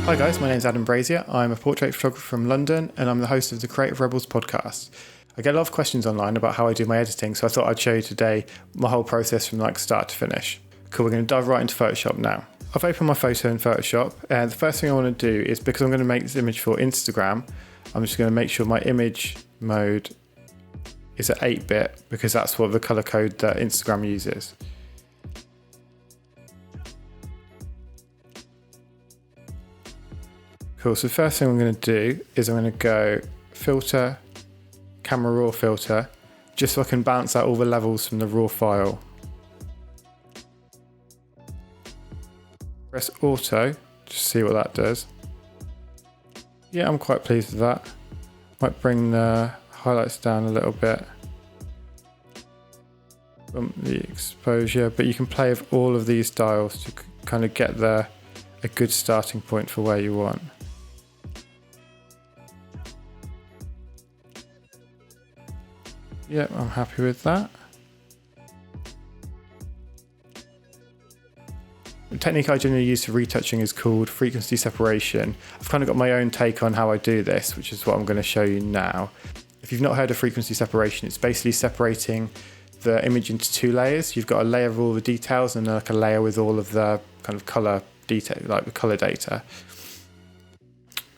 Hi guys, my name's Adam Brazier. I'm a portrait photographer from London and I'm the host of the Creative Rebels podcast. I get a lot of questions online about how I do my editing, so I thought I'd show you today my whole process from like start to finish. Cool, we're going to dive right into Photoshop now. I've opened my photo in Photoshop and the first thing I want to do is, because I'm going to make this image for Instagram, I'm just going to make sure my image mode is at 8-bit because that's what the color code that Instagram uses. Cool, so the first thing I'm going to do is I'm going to go filter, camera raw filter, just so I can balance out all the levels from the raw file. Press auto, just see what that does. Yeah, I'm quite pleased with that. Might bring the highlights down a little bit. Bump the exposure, but you can play with all of these dials to kind of get a good starting point for where you want. Yep, I'm happy with that. The technique I generally use for retouching is called frequency separation. I've kind of got my own take on how I do this, which is what I'm going to show you now. If you've not heard of frequency separation, it's basically separating the image into two layers. You've got a layer of all the details and like a layer with all of the kind of color detail, like the color data.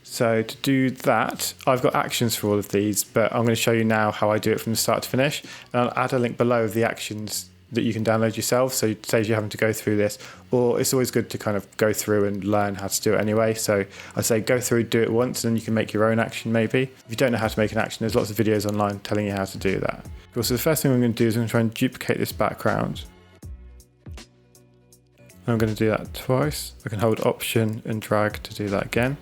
So to do that, I've got actions for all of these, but I'm going to show you now how I do it from the start to finish. And I'll add a link below of the actions that you can download yourself, so it saves you having to go through this. Or it's always good to kind of go through and learn how to do it anyway. So I say go through, do it once, and then you can make your own action maybe. If you don't know how to make an action, there's lots of videos online telling you how to do that. Cool, so the first thing I'm going to do is I'm going to try and duplicate this background. I'm going to do that twice. I can hold Option and drag to do that again.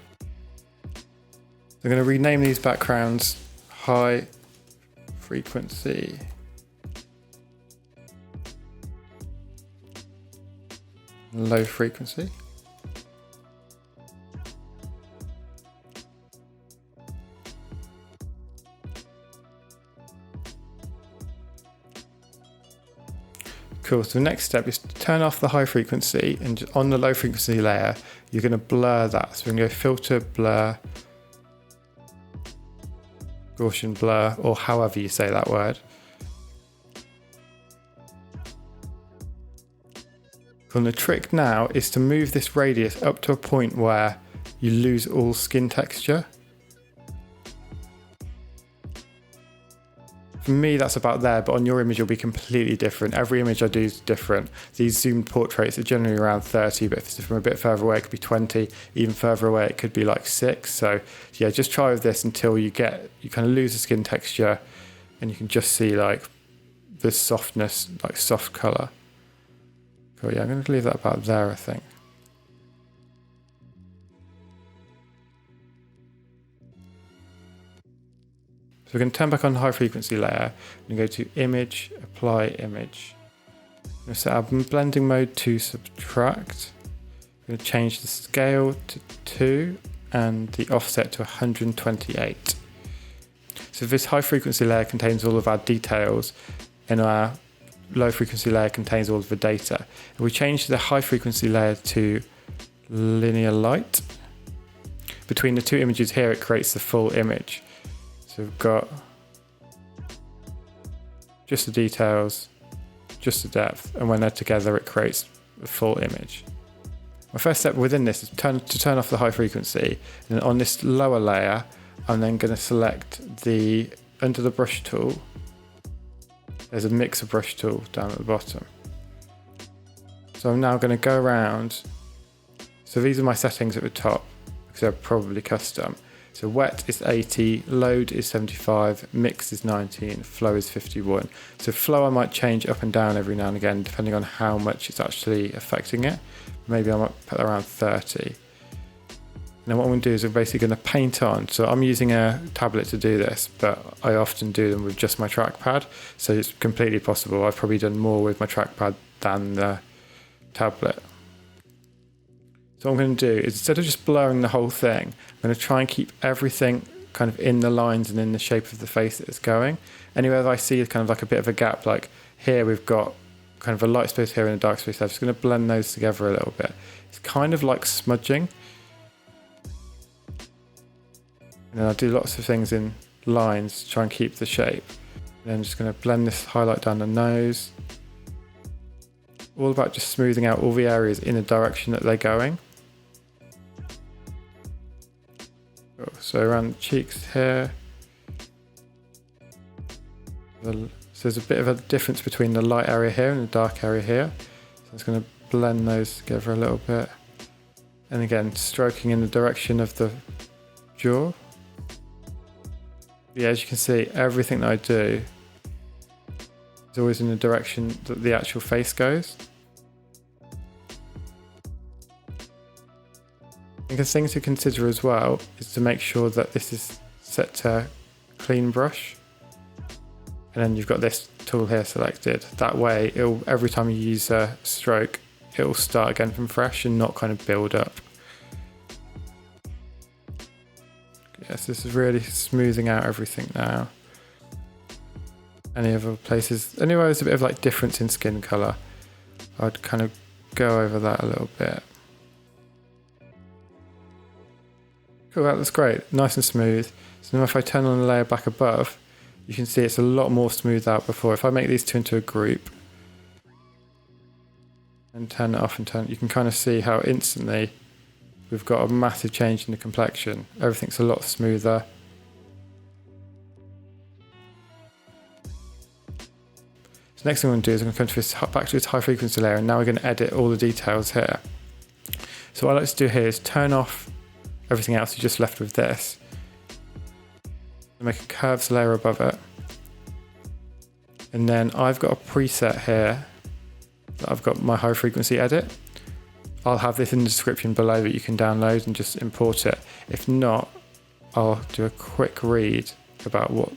I'm going to rename these backgrounds high frequency. Low frequency. Cool, so the next step is to turn off the high frequency, and on the low frequency layer, you're going to blur that. So we're going to go filter, blur, Gaussian blur, or however you say that word. And the trick now is to move this radius up to a point where you lose all skin texture. For me, that's about there, but on your image, it'll be completely different. Every image I do is different. These zoomed portraits are generally around 30, but if it's from a bit further away, it could be 20. Even further away, it could be like 6. So yeah, just try with this until you kind of lose the skin texture and you can just see like the softness, like soft color. Cool, yeah, I'm going to leave that about there, I think. So we're going to turn back on the high frequency layer and go to Image, Apply Image. I'm going to set our blending mode to Subtract. I'm going to change the scale to 2 and the offset to 128. So this high frequency layer contains all of our details and our low frequency layer contains all of the data. If we change the high frequency layer to linear light, between the two images here, it creates the full image. So we've got just the details, just the depth, and when they're together, it creates the full image. My first step within this is to turn off the high frequency. And on this lower layer, I'm then going to select under the brush tool, there's a mixer brush tool down at the bottom. So I'm now going to go around. So these are my settings at the top because they're probably custom. So wet is 80, load is 75, mix is 90, and flow is 51. So flow I might change up and down every now and again depending on how much it's actually affecting it. Maybe I might put around 30. Now what I'm going to do is I'm basically going to paint on. So I'm using a tablet to do this, but I often do them with just my trackpad. So it's completely possible. I've probably done more with my trackpad than the tablet. So what I'm going to do is, instead of just blurring the whole thing, I'm going to try and keep everything kind of in the lines and in the shape of the face that it's going. Anywhere that I see kind of like a bit of a gap, like here we've got kind of a light space here and a dark space there. I'm just going to blend those together a little bit. It's kind of like smudging. And then I do lots of things in lines to try and keep the shape. And then I'm just going to blend this highlight down the nose. All about just smoothing out all the areas in the direction that they're going. So around the cheeks here. So there's a bit of a difference between the light area here and the dark area here. So I'm just going to blend those together a little bit. And again, stroking in the direction of the jaw. Yeah, as you can see, everything that I do is always in the direction that the actual face goes. And the thing to consider as well is to make sure that this is set to clean brush. And then you've got this tool here selected. That way, every time you use a stroke, it will start again from fresh and not kind of build up. Yes, this is really smoothing out everything now. Any other places, anywhere there's a bit of like difference in skin colour, I'd kind of go over that a little bit. Cool, that looks great, nice and smooth. So now if I turn on the layer back above, you can see it's a lot more smoothed out before. If I make these two into a group and turn it off and you can kind of see how instantly we've got a massive change in the complexion. Everything's a lot smoother. So next thing I'm going to do is I'm going to come back to this high frequency layer, and now we're going to edit all the details here. So what I like to do here is turn off everything else, you're just left with this. Make a curves layer above it. And then I've got a preset here that I've got my high frequency edit. I'll have this in the description below that you can download and just import it. If not, I'll do a quick read about what.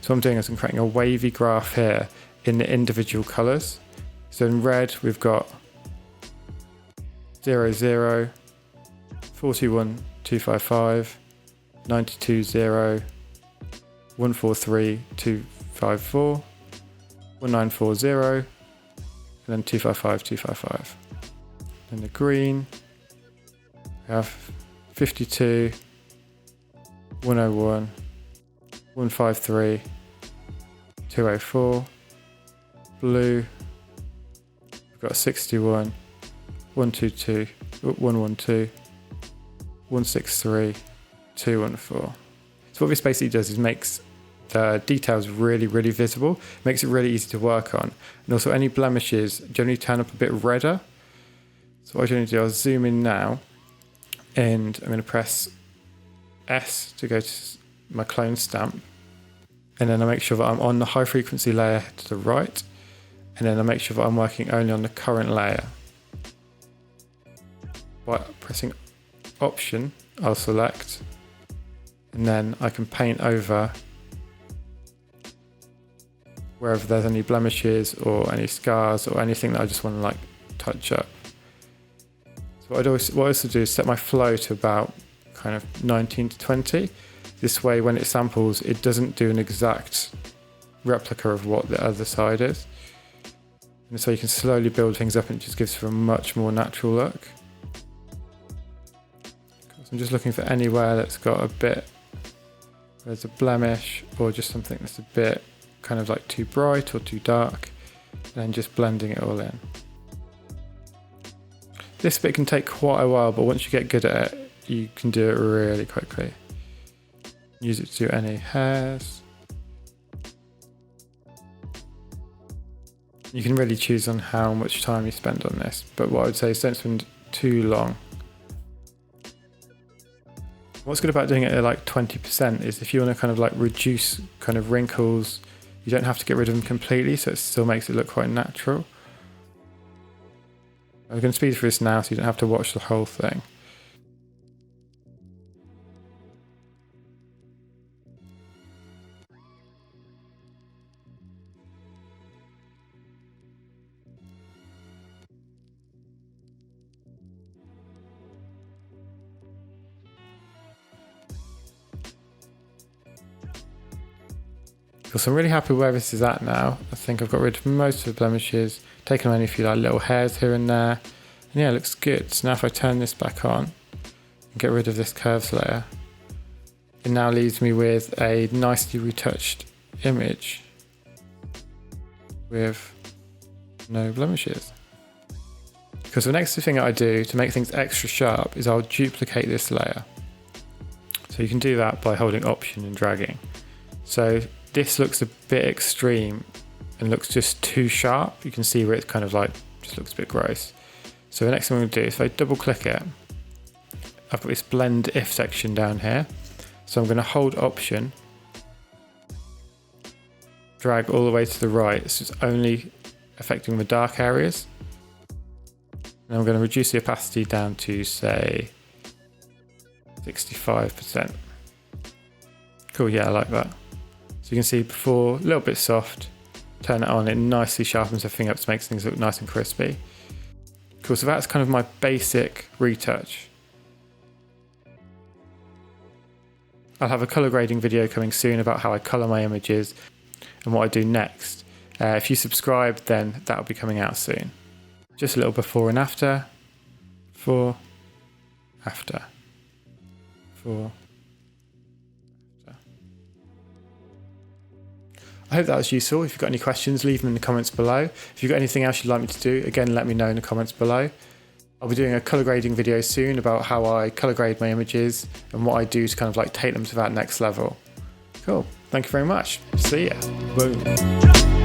So what I'm doing is I'm creating a wavy graph here in the individual colors. So in red, we've got 0, 0, 41, 255, 92, 0, 143, 254, 1940, and then 255, 255. In the green, we have 52, 101, 153, 204. Blue, we've got 61, 122, 112, 163, 214. So what this basically does is makes the details really, really visible, makes it really easy to work on. And also any blemishes generally turn up a bit redder. So what I'm going to do, I'll zoom in now, and I'm going to press S to go to my clone stamp. And then I make sure that I'm on the high frequency layer to the right. And then I make sure that I'm working only on the current layer. By pressing Option, I'll select, and then I can paint over wherever there's any blemishes or any scars or anything that I just want to like touch up. So what I also do is set my flow to about kind of 19 to 20. This way when it samples, it doesn't do an exact replica of what the other side is. And so you can slowly build things up and it just gives you a much more natural look. So I'm just looking for anywhere that's got a bit, there's a blemish or just something that's a bit kind of like too bright or too dark, and then just blending it all in. This bit can take quite a while, but once you get good at it, you can do it really quickly. Use it to do any hairs. You can really choose on how much time you spend on this, but what I would say is don't spend too long. What's good about doing it at like 20% is if you want to kind of like reduce kind of wrinkles, you don't have to get rid of them completely, so it still makes it look quite natural. I'm going to speed through this now so you don't have to watch the whole thing. So I'm really happy where this is at now. I think I've got rid of most of the blemishes, taken only a few like little hairs here and there. And yeah, it looks good. So now if I turn this back on and get rid of this curves layer, it now leaves me with a nicely retouched image with no blemishes. Because the next thing I do to make things extra sharp is I'll duplicate this layer. So you can do that by holding Option and dragging. So this looks a bit extreme and looks just too sharp. You can see where it's kind of like, just looks a bit gross. So the next thing I'm going to do is if I double click it, I've got this blend if section down here. So I'm going to hold Option, drag all the way to the right. So it's only affecting the dark areas. And I'm going to reduce the opacity down to say 65%. Cool, yeah, I like that. So you can see before, a little bit soft, turn it on, it nicely sharpens everything up to make things look nice and crispy. Cool, so that's kind of my basic retouch. I'll have a colour grading video coming soon about how I colour my images and what I do next. If you subscribe, then that'll be coming out soon. Just a little before and after, before, after, before, after. I hope that was useful. If you've got any questions, leave them in the comments below. If you've got anything else you'd like me to do, again, let me know in the comments below. I'll be doing a colour grading video soon about how I colour grade my images and what I do to kind of like take them to that next level. Cool. Thank you very much. See ya. Boom.